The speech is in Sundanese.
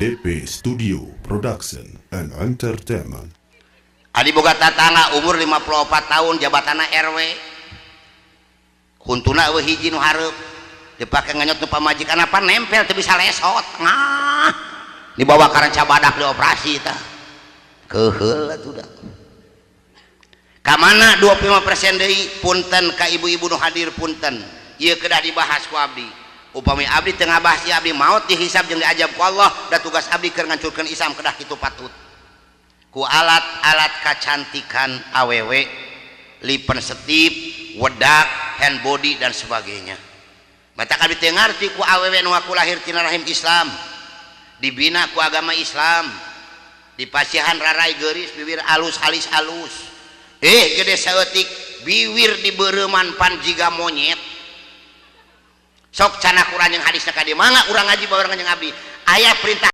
DP Studio Production and Entertainment. Adi boga tatangga umur 54 tahun jabatana RW. Kuntuna we hiji nu hareup. Dipake nganyot nu pamajikan apa nempel teu bisa lesot. Ngah. Dibawa ka ranca badak dioperasi tah. Keheul atuh da. Ka mana 25% deui punten ka ibu-ibu nu hadir punten. Ieu kedah dibahas ku abdi. Upami abdi teu ngabahas ieu abdi maot dihisab jeung diajab ku Allah da tugas abdi keur ngancurkeun Islam kedah kitu patut. Ku alat-alat kecantikan awewe, lipen setip, wedak, hand body dan sebagainya. Mata abdi teu ngarti ku awewe nu aku lahir tina rahim Islam, dibina ku agama Islam, dipasihan rarai geuris bibir alus alis alus. Gede saeutik biwir dibeureman pan jiga monyet. Sok cana Quran yang hadisna ka dieu mangga urang ngaji bae urang jeung abdi aya perintah